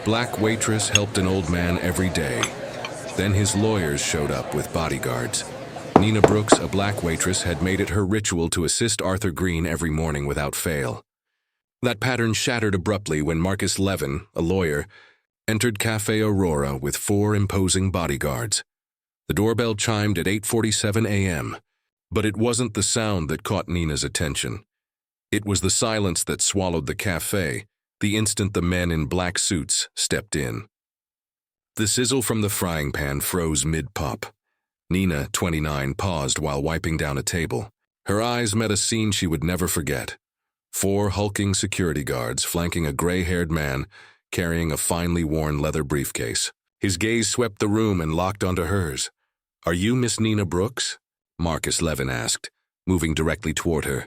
Black Waitress helped an old man every day. Then his lawyers showed up with bodyguards. Nina Brooks, a black waitress, had made it her ritual to assist Arthur Green every morning without fail. That pattern shattered abruptly when Marcus Levin, a lawyer, entered Cafe Aurora with 4 imposing bodyguards. The doorbell chimed at 8:47 a.m., but it wasn't the sound that caught Nina's attention. It was the silence that swallowed the cafe the instant the men in black suits stepped in. The sizzle from the frying pan froze mid-pop. Nina, 29, paused while wiping down a table. Her eyes met a scene she would never forget. 4 hulking security guards flanking a gray-haired man carrying a finely worn leather briefcase. His gaze swept the room and locked onto hers. "Are you Miss Nina Brooks?" Marcus Levin asked, moving directly toward her.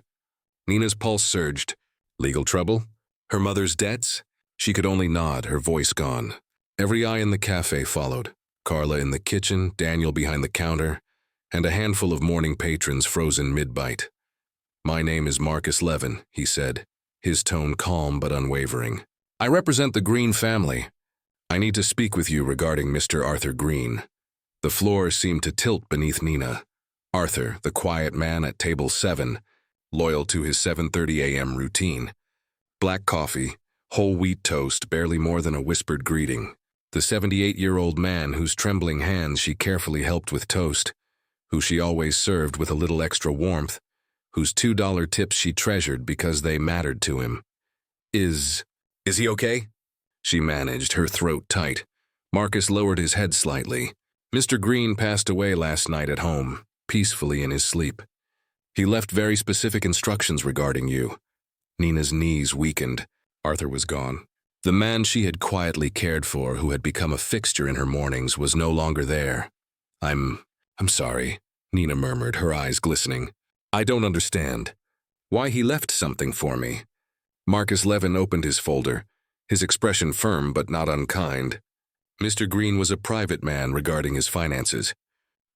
Nina's pulse surged. Legal trouble? Her mother's debts? She could only nod, her voice gone. Every eye in the cafe followed. Carla in the kitchen, Daniel behind the counter, and a handful of morning patrons frozen mid-bite. "My name is Marcus Levin," he said, his tone calm but unwavering. "I represent the Green family. I need to speak with you regarding Mr. Arthur Green." The floor seemed to tilt beneath Nina. Arthur, the quiet man at table 7, loyal to his 7:30 a.m. routine. Black coffee, whole wheat toast, barely more than a whispered greeting. The 78-year-old man whose trembling hands she carefully helped with toast, who she always served with a little extra warmth, whose $2 tips she treasured because they mattered to him. Is he okay?" She managed, her throat tight. Marcus lowered his head slightly. "Mr. Green passed away last night at home, peacefully in his sleep. He left very specific instructions regarding you." Nina's knees weakened. Arthur was gone. The man she had quietly cared for, who had become a fixture in her mornings, was no longer there. I'm sorry," Nina murmured, her eyes glistening. "I don't understand. Why he left something for me." Marcus Levin opened his folder, his expression firm but not unkind. "Mr. Green was a private man regarding his finances.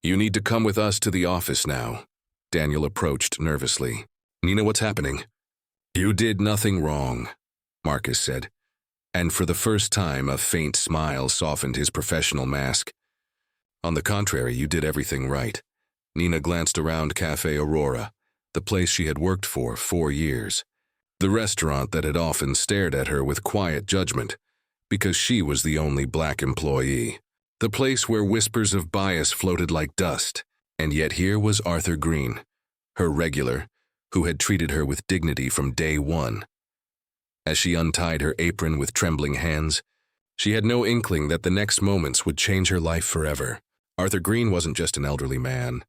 You need to come with us to the office now." Daniel approached nervously. "Nina, what's happening?" "You did nothing wrong," Marcus said, and for the first time a faint smile softened his professional mask. "On the contrary, you did everything right." Nina glanced around Cafe Aurora, the place she had worked for 4 years. The restaurant that had often stared at her with quiet judgment, because she was the only black employee. The place where whispers of bias floated like dust, and yet here was Arthur Green, her regular, who had treated her with dignity from day one. As she untied her apron with trembling hands, she had no inkling that the next moments would change her life forever. Arthur Green wasn't just an elderly man,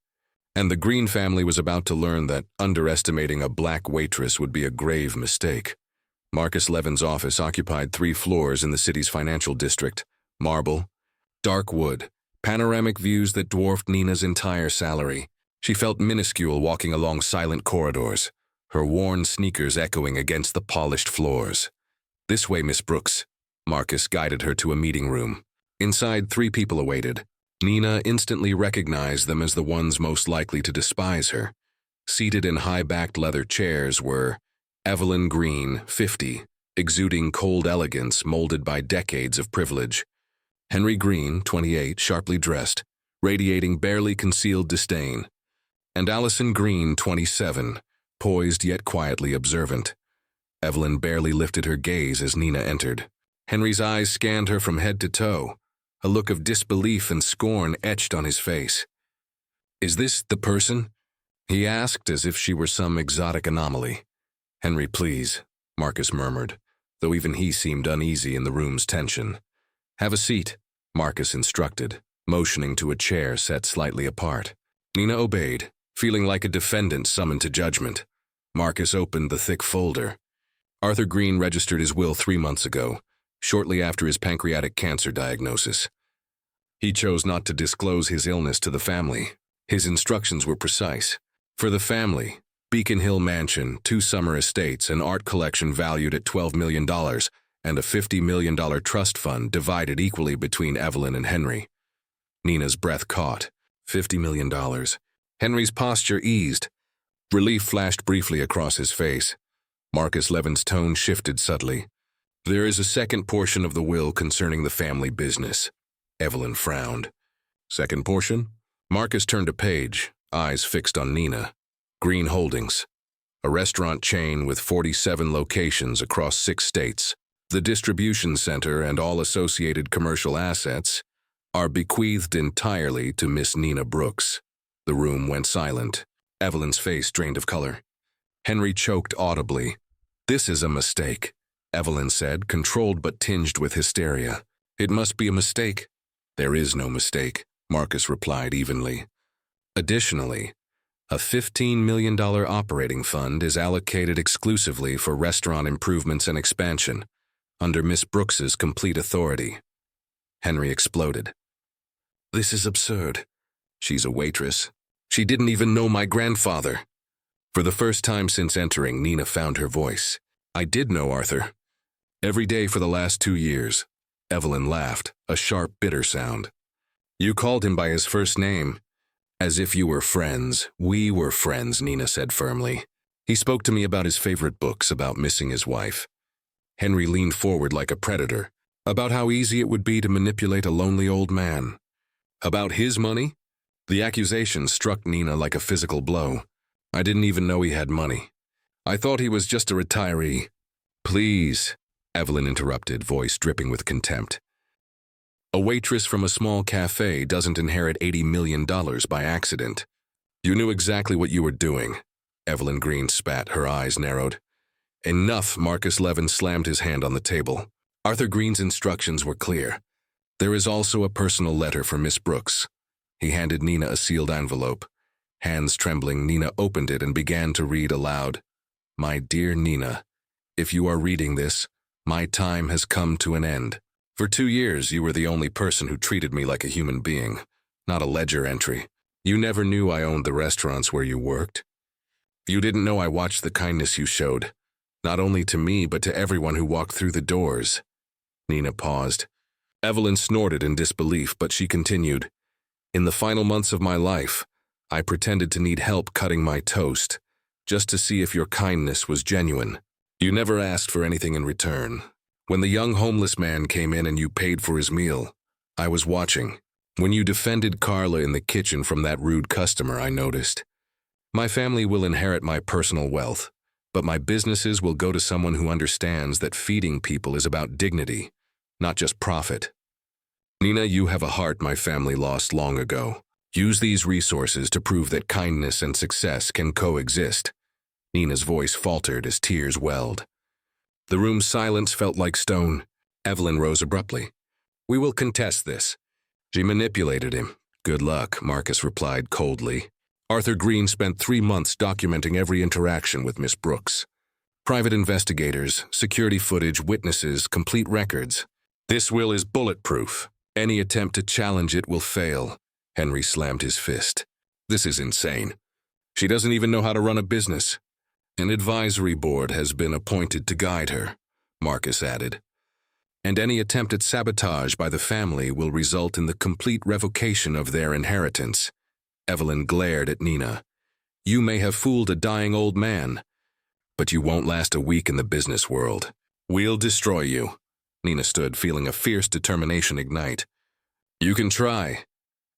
and the Green family was about to learn that underestimating a black waitress would be a grave mistake. Marcus Levin's office occupied 3 floors in the city's financial district. Marble, dark wood, panoramic views that dwarfed Nina's entire salary. She felt minuscule walking along silent corridors, her worn sneakers echoing against the polished floors. "This way, Miss Brooks." Marcus guided her to a meeting room. Inside, 3 people awaited. Nina instantly recognized them as the ones most likely to despise her. Seated in high-backed leather chairs were Evelyn Green, 50, exuding cold elegance molded by decades of privilege; Henry Green, 28, sharply dressed, radiating barely concealed disdain; and Allison Green, 27, poised yet quietly observant. Evelyn barely lifted her gaze as Nina entered. Henry's eyes scanned her from head to toe, a look of disbelief and scorn etched on his face. "Is this the person?" he asked, as if she were some exotic anomaly. "Henry, please," Marcus murmured, though even he seemed uneasy in the room's tension. "Have a seat," Marcus instructed, motioning to a chair set slightly apart. Nina obeyed, feeling like a defendant summoned to judgment. Marcus opened the thick folder. Arthur Green registered his will 3 months ago, shortly after his pancreatic cancer diagnosis. He chose not to disclose his illness to the family. His instructions were precise. For the family, Beacon Hill Mansion, 2 summer estates, an art collection valued at $12 million, and a $50 million trust fund divided equally between Evelyn and Henry. Nina's breath caught. $50 million. Henry's posture eased. Relief flashed briefly across his face. Marcus Levin's tone shifted subtly. There is a second portion of the will concerning the family business. Evelyn frowned. Second portion? Marcus turned a page, eyes fixed on Nina. Green Holdings, a restaurant chain with 47 locations across 6 states. The distribution center and all associated commercial assets are bequeathed entirely to Miss Nina Brooks. The room went silent. Evelyn's face drained of color. Henry choked audibly. "This is a mistake," Evelyn said, controlled but tinged with hysteria. "It must be a mistake." "There is no mistake," Marcus replied evenly. Additionally, a $15 million operating fund is allocated exclusively for restaurant improvements and expansion, under Miss Brooks's complete authority. Henry exploded. "This is absurd. She's a waitress. She didn't even know my grandfather." For the first time since entering, Nina found her voice. "I did know Arthur. Every day for the last 2 years." Evelyn laughed, a sharp, bitter sound. "You called him by his first name. As if you were friends." "We were friends," Nina said firmly. "He spoke to me about his favorite books, about missing his wife." Henry leaned forward like a predator, about how easy it would be to manipulate a lonely old man. About his money? The accusation struck Nina like a physical blow. "I didn't even know he had money. I thought he was just a retiree." "Please," Evelyn interrupted, voice dripping with contempt. "A waitress from a small cafe doesn't inherit $80 million by accident. You knew exactly what you were doing." Evelyn Green spat, her eyes narrowed. "Enough," Marcus Levin slammed his hand on the table. Arthur Green's instructions were clear. "There is also a personal letter for Miss Brooks." He handed Nina a sealed envelope. Hands trembling, Nina opened it and began to read aloud. "My dear Nina, if you are reading this, my time has come to an end. For 2 years, you were the only person who treated me like a human being, not a ledger entry. You never knew I owned the restaurants where you worked. You didn't know I watched the kindness you showed, not only to me but to everyone who walked through the doors." Nina paused. Evelyn snorted in disbelief, but she continued. "In the final months of my life, I pretended to need help cutting my toast, just to see if your kindness was genuine. You never asked for anything in return. When the young homeless man came in and you paid for his meal, I was watching. When you defended Carla in the kitchen from that rude customer, I noticed. My family will inherit my personal wealth, but my businesses will go to someone who understands that feeding people is about dignity, not just profit. Nina, you have a heart my family lost long ago. Use these resources to prove that kindness and success can coexist." Nina's voice faltered as tears welled. The room's silence felt like stone. Evelyn rose abruptly. "We will contest this. She manipulated him." "Good luck," Marcus replied coldly. Arthur Green spent 3 months documenting every interaction with Miss Brooks. Private investigators, security footage, witnesses, complete records. "This will is bulletproof. Any attempt to challenge it will fail." Henry slammed his fist. "This is insane. She doesn't even know how to run a business." "An advisory board has been appointed to guide her," Marcus added. "And any attempt at sabotage by the family will result in the complete revocation of their inheritance." Evelyn glared at Nina. "You may have fooled a dying old man, but you won't last a week in the business world. We'll destroy you." Nina stood, feeling a fierce determination ignite. "You can try."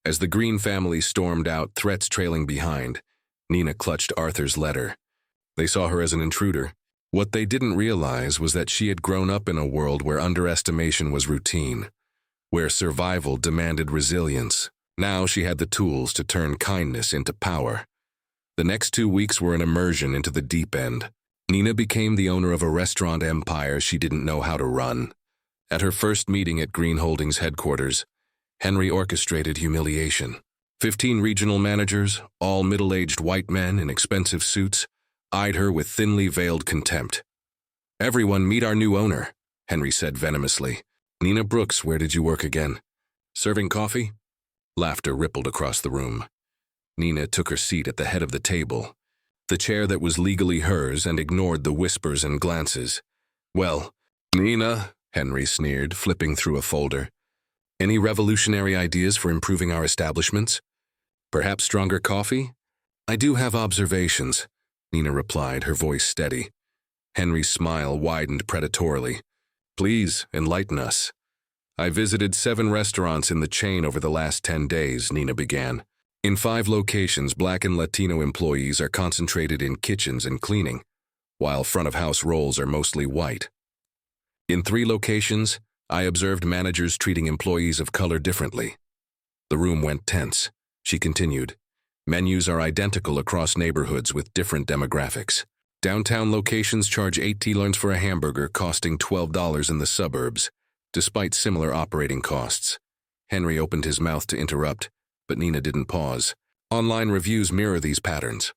As the Green family stormed out, threats trailing behind, Nina clutched Arthur's letter. They saw her as an intruder. What they didn't realize was that she had grown up in a world where underestimation was routine, where survival demanded resilience. Now she had the tools to turn kindness into power. The next 2 weeks were an immersion into the deep end. Nina became the owner of a restaurant empire she didn't know how to run. At her first meeting at Green Holdings headquarters, Henry orchestrated humiliation. 15 regional managers, all middle-aged white men in expensive suits, eyed her with thinly veiled contempt. "Everyone meet our new owner," Henry said venomously. "Nina Brooks, where did you work again? Serving coffee?" Laughter rippled across the room. Nina took her seat at the head of the table, the chair that was legally hers, and ignored the whispers and glances. "Well, Nina," Henry sneered, flipping through a folder. "Any revolutionary ideas for improving our establishments? Perhaps stronger coffee?" "I do have observations," Nina replied, her voice steady. Henry's smile widened predatorily. Please enlighten us. I visited 7 restaurants in the chain over the last 10 days, Nina began. In 5 locations, Black and Latino employees are concentrated in kitchens and cleaning, while front-of-house roles are mostly white. In 3 locations, I observed managers treating employees of color differently. The room went tense. She continued. Menus are identical across neighborhoods with different demographics. Downtown locations charge $8 for a hamburger, costing $12 in the suburbs, despite similar operating costs. Henry opened his mouth to interrupt, but Nina didn't pause. Online reviews mirror these patterns.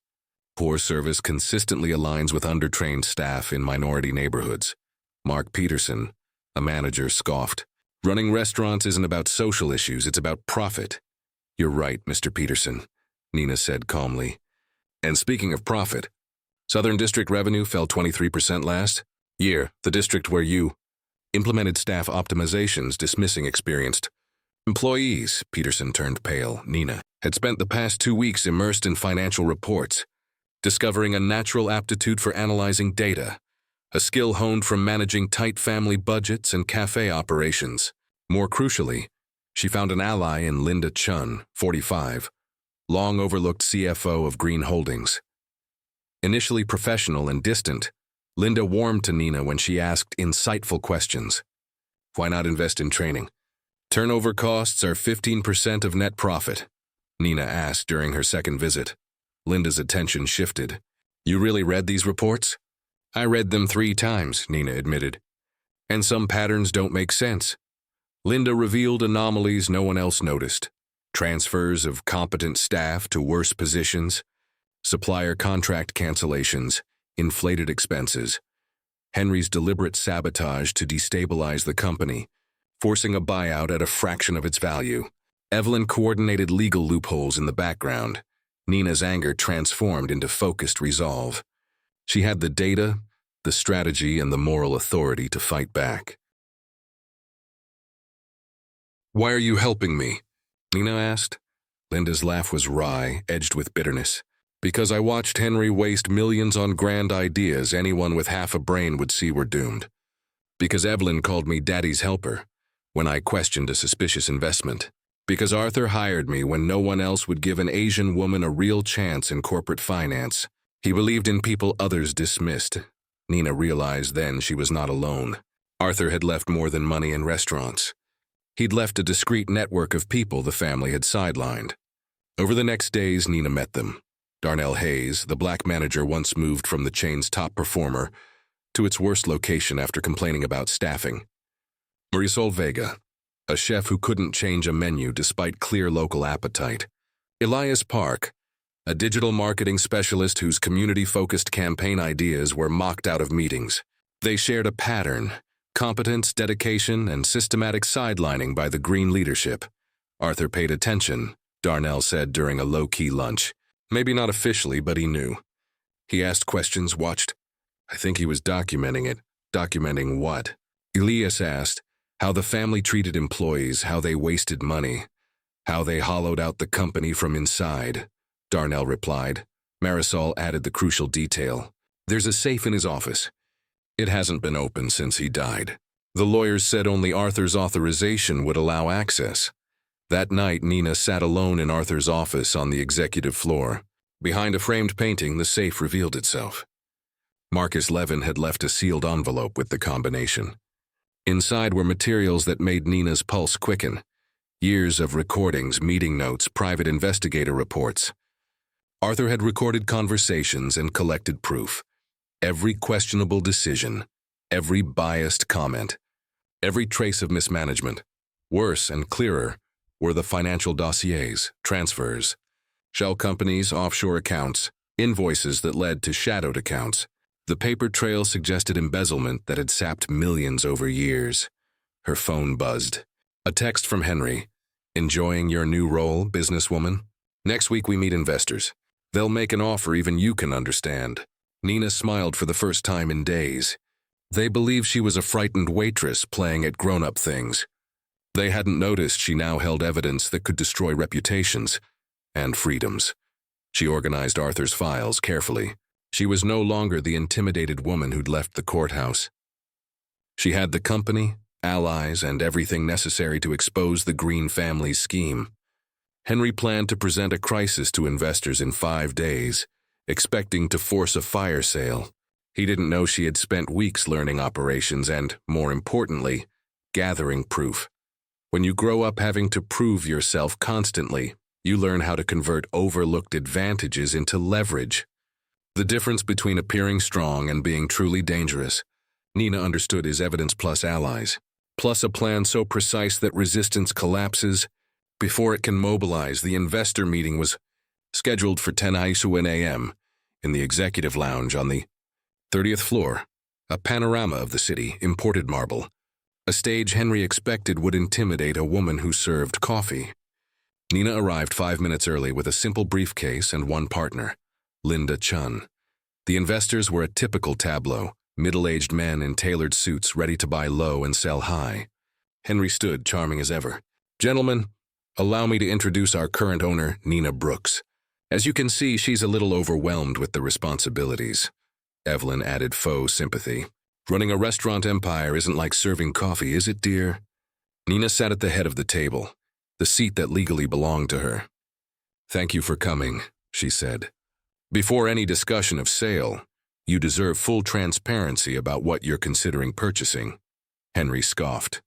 Poor service consistently aligns with undertrained staff in minority neighborhoods. Mark Peterson, a manager, scoffed. Running restaurants isn't about social issues, it's about profit. You're right, Mr. Peterson, Nina said calmly. And speaking of profit, Southern District revenue fell 23% last year, the district where you implemented staff optimizations, dismissing experienced employees. Peterson turned pale. Nina had spent the past 2 weeks immersed in financial reports, discovering a natural aptitude for analyzing data, a skill honed from managing tight family budgets and cafe operations. More crucially, she found an ally in Linda Chun, 45, long overlooked CFO of Green Holdings. Initially professional and distant, Linda warmed to Nina when she asked insightful questions. Why not invest in training? Turnover costs are 15% of net profit, Nina asked during her second visit. Linda's attention shifted. You really read these reports? I read them 3 times, Nina admitted. And some patterns don't make sense. Linda revealed anomalies no one else noticed. Transfers of competent staff to worse positions, supplier contract cancellations, inflated expenses, Henry's deliberate sabotage to destabilize the company, forcing a buyout at a fraction of its value. Evelyn coordinated legal loopholes in the background. Nina's anger transformed into focused resolve. She had the data, the strategy, and the moral authority to fight back. Why are you helping me? Nina asked. Linda's laugh was wry, edged with bitterness. Because I watched Henry waste millions on grand ideas anyone with half a brain would see were doomed. Because Evelyn called me Daddy's helper when I questioned a suspicious investment. Because Arthur hired me when no one else would give an Asian woman a real chance in corporate finance. He believed in people others dismissed. Nina realized then she was not alone. Arthur had left more than money in restaurants. He'd left a discreet network of people the family had sidelined. Over the next days, Nina met them. Darnell Hayes, the Black manager, once moved from the chain's top performer to its worst location after complaining about staffing. Marisol Vega, a chef who couldn't change a menu despite clear local appetite. Elias Park, a digital marketing specialist whose community-focused campaign ideas were mocked out of meetings. They shared a pattern: competence, dedication, and systematic sidelining by the Green leadership. Arthur paid attention, Darnell said during a low-key lunch. Maybe not officially, but he knew. He asked questions, watched. I think he was documenting it. Documenting what? Elias asked. How the family treated employees, how they wasted money, how they hollowed out the company from inside. Darnell replied. Marisol added the crucial detail. There's a safe in his office. It hasn't been opened since he died. The lawyers said only Arthur's authorization would allow access. That night, Nina sat alone in Arthur's office on the executive floor. Behind a framed painting, the safe revealed itself. Marcus Levin had left a sealed envelope with the combination. Inside were materials that made Nina's pulse quicken. Years of recordings, meeting notes, private investigator reports. Arthur had recorded conversations and collected proof. Every questionable decision, every biased comment, every trace of mismanagement. Worse and clearer were the financial dossiers, transfers, shell companies, offshore accounts, invoices that led to shadowed accounts. The paper trail suggested embezzlement that had sapped millions over years. Her phone buzzed. A text from Henry. Enjoying your new role, businesswoman? Next week we meet investors. They'll make an offer even you can understand. Nina smiled for the first time in days. They believed she was a frightened waitress playing at grown-up things. They hadn't noticed she now held evidence that could destroy reputations and freedoms. She organized Arthur's files carefully. She was no longer the intimidated woman who'd left the courthouse. She had the company, allies, and everything necessary to expose the Green family's scheme. Henry planned to present a crisis to investors in 5 days, expecting to force a fire sale. He didn't know she had spent weeks learning operations and, more importantly, gathering proof. When you grow up having to prove yourself constantly, you learn how to convert overlooked advantages into leverage. The difference between appearing strong and being truly dangerous, Nina understood, is evidence plus allies, plus a plan so precise that resistance collapses before it can mobilize. The investor meeting was scheduled for 10 a.m. in the executive lounge on the 30th floor, a panorama of the city, imported marble, a stage Henry expected would intimidate a woman who served coffee. Nina arrived 5 minutes early with a simple briefcase and one partner, Linda Chun. The investors were a typical tableau, middle-aged men in tailored suits ready to buy low and sell high. Henry stood, charming as ever. "Gentlemen, allow me to introduce our current owner, Nina Brooks. As you can see, she's a little overwhelmed with the responsibilities." Evelyn added faux sympathy. "Running a restaurant empire isn't like serving coffee, is it, dear?" Nina sat at the head of the table, the seat that legally belonged to her. "Thank you for coming," she said. "Before any discussion of sale, you deserve full transparency about what you're considering purchasing." Henry scoffed.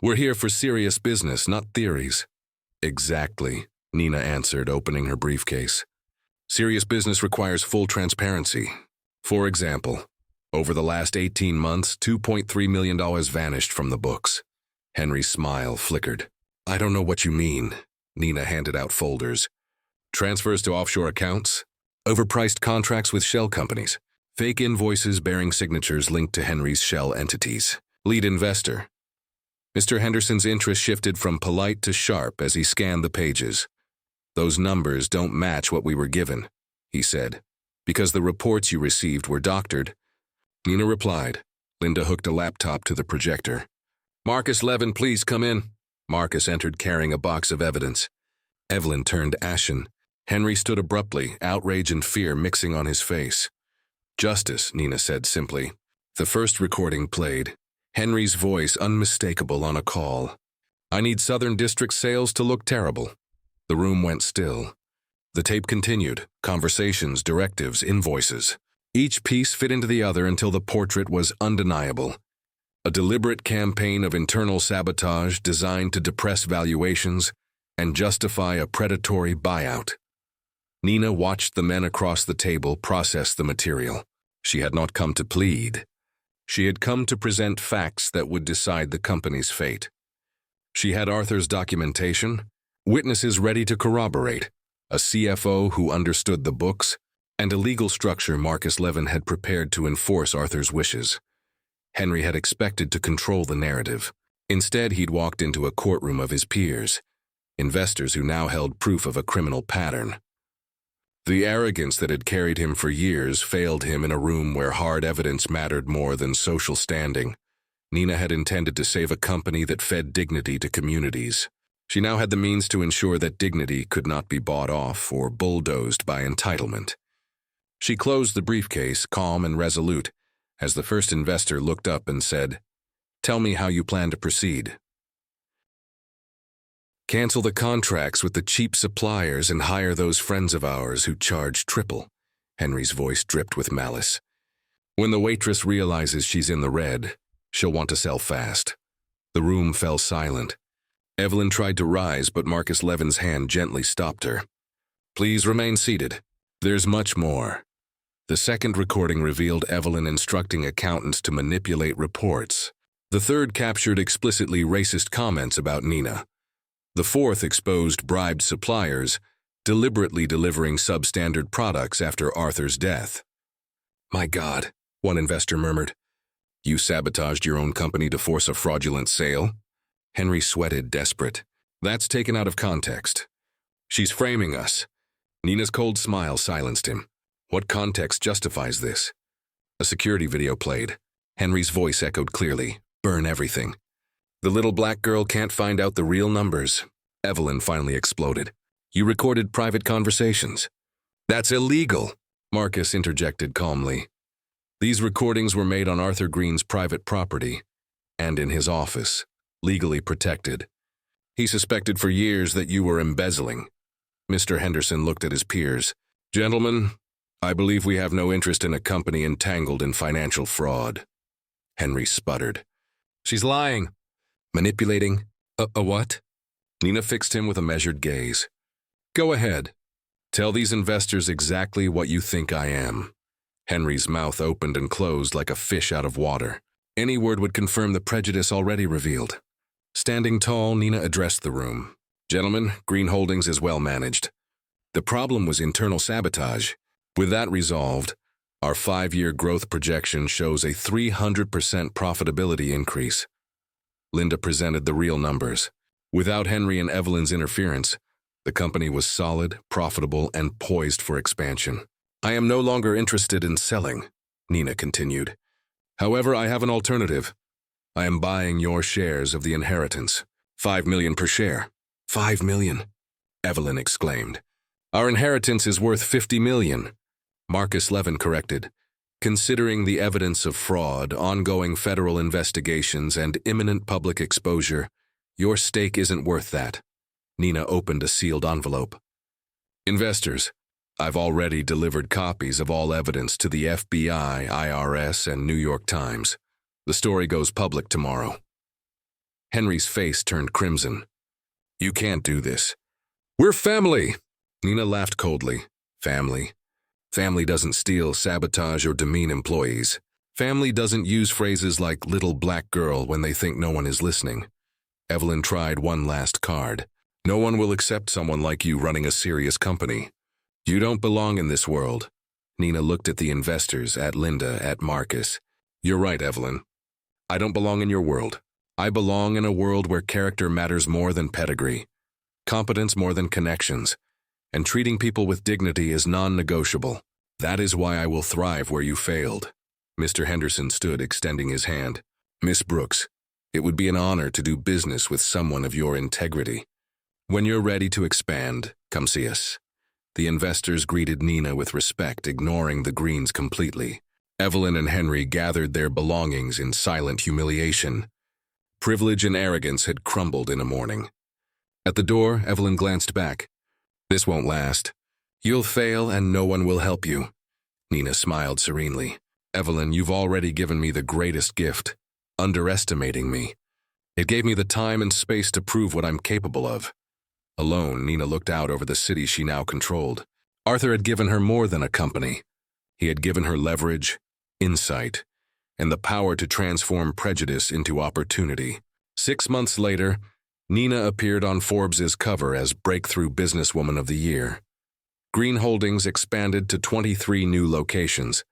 "We're here for serious business, not theories." "Exactly," Nina answered, opening her briefcase. "Serious business requires full transparency. For example, over the last 18 months, $2.3 million vanished from the books." Henry's smile flickered. "I don't know what you mean." Nina handed out folders. "Transfers to offshore accounts, overpriced contracts with shell companies, fake invoices bearing signatures linked to Henry's shell entities. Lead investor." Mr. Henderson's interest shifted from polite to sharp as he scanned the pages. "Those numbers don't match what we were given," he said, "because the reports you received were doctored." Nina replied. Linda hooked a laptop to the projector. "Marcus Levin, please come in." Marcus entered carrying a box of evidence. Evelyn turned ashen. Henry stood abruptly, outrage and fear mixing on his face. "Justice," Nina said simply. The first recording played, Henry's voice unmistakable on a call. "I need Southern District sales to look terrible." The room went still. The tape continued, conversations, directives, invoices. Each piece fit into the other until the portrait was undeniable. A deliberate campaign of internal sabotage designed to depress valuations and justify a predatory buyout. Nina watched the men across the table process the material. She had not come to plead. She had come to present facts that would decide the company's fate. She had Arthur's documentation, witnesses ready to corroborate, a CFO who understood the books, and a legal structure Marcus Levin had prepared to enforce Arthur's wishes. Henry had expected to control the narrative. Instead, he'd walked into a courtroom of his peers, investors who now held proof of a criminal pattern. The arrogance that had carried him for years failed him in a room where hard evidence mattered more than social standing. Nina had intended to save a company that fed dignity to communities. She now had the means to ensure that dignity could not be bought off or bulldozed by entitlement. She closed the briefcase, calm and resolute, as the first investor looked up and said, "Tell me how you plan to proceed." "Cancel the contracts with the cheap suppliers and hire those friends of ours who charge triple." Henry's voice dripped with malice. "When the waitress realizes she's in the red, she'll want to sell fast." The room fell silent. Evelyn tried to rise, but Marcus Levin's hand gently stopped her. "Please remain seated. There's much more." The second recording revealed Evelyn instructing accountants to manipulate reports. The third captured explicitly racist comments about Nina. The fourth exposed bribed suppliers, deliberately delivering substandard products after Arthur's death. "My God," one investor murmured. "You sabotaged your own company to force a fraudulent sale?" Henry sweated, desperate. "That's taken out of context. She's framing us." Nina's cold smile silenced him. "What context justifies this?" A security video played. Henry's voice echoed clearly. "Burn everything." "The little black girl can't find out the real numbers." Evelyn finally exploded. "You recorded private conversations." "That's illegal," Marcus interjected calmly. "These recordings were made on Arthur Green's private property. and in his office, legally protected. He suspected for years that you were embezzling. Mr. Henderson looked at his peers. Gentlemen, I believe we have no interest in a company entangled in financial fraud. Henry sputtered. She's lying. Manipulating? A what? Nina fixed him with a measured gaze. Go ahead. Tell these investors exactly what you think I am. Henry's mouth opened and closed like a fish out of water. Any word would confirm the prejudice already revealed. Standing tall, Nina addressed the room. Gentlemen, Green Holdings is well managed. The problem was internal sabotage. With that resolved, our 5-year growth projection shows a 300% profitability increase. Linda presented the real numbers. Without Henry and Evelyn's interference, the company was solid, profitable, and poised for expansion. I am no longer interested in selling, Nina continued. However, I have an alternative. I am buying your shares of the inheritance. $5 million per share. $5 million, Evelyn exclaimed. Our inheritance is worth $50 million, Marcus Levin corrected. Considering the evidence of fraud, ongoing federal investigations, and imminent public exposure, your stake isn't worth that. Nina opened a sealed envelope. Investors, I've already delivered copies of all evidence to the FBI, IRS, and New York Times. The story goes public tomorrow. Henry's face turned crimson. You can't do this. We're family! Nina laughed coldly. Family? Family doesn't steal, sabotage, or demean employees. Family doesn't use phrases like little black girl when they think no one is listening. Evelyn tried one last card. No one will accept someone like you running a serious company. You don't belong in this world. Nina looked at the investors, at Linda, at Marcus. You're right, Evelyn. I don't belong in your world. I belong in a world where character matters more than pedigree, competence more than connections, and treating people with dignity is non-negotiable. That is why I will thrive where you failed. Mr. Henderson stood, extending his hand. Miss Brooks, it would be an honor to do business with someone of your integrity. When you're ready to expand, come see us. The investors greeted Nina with respect, ignoring the Greens completely. Evelyn and Henry gathered their belongings in silent humiliation. Privilege and arrogance had crumbled in a morning. At the door, Evelyn glanced back. This won't last. You'll fail and no one will help you. Nina smiled serenely. Evelyn, you've already given me the greatest gift, underestimating me. It gave me the time and space to prove what I'm capable of. Alone, Nina looked out over the city she now controlled. Arthur had given her more than a company. He had given her leverage, insight, and the power to transform prejudice into opportunity. 6 months later, Nina appeared on Forbes' cover as Breakthrough Businesswoman of the Year. Green Holdings expanded to 23 new locations,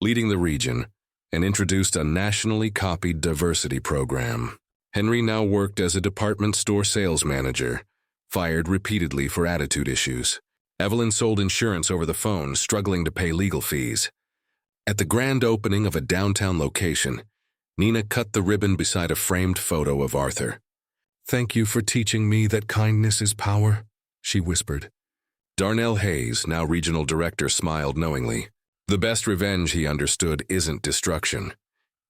leading the region, and introduced a nationally copied diversity program. Henry now worked as a department store sales manager, fired repeatedly for attitude issues. Evelyn sold insurance over the phone, struggling to pay legal fees. At the grand opening of a downtown location, Nina cut the ribbon beside a framed photo of Arthur. Thank you for teaching me that kindness is power, she whispered. Darnell Hayes, now regional director, smiled knowingly. The best revenge, he understood, isn't destruction.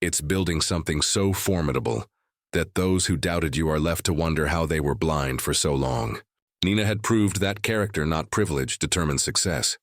It's building something so formidable that those who doubted you are left to wonder how they were blind for so long. Nina had proved that character, not privilege, determined success.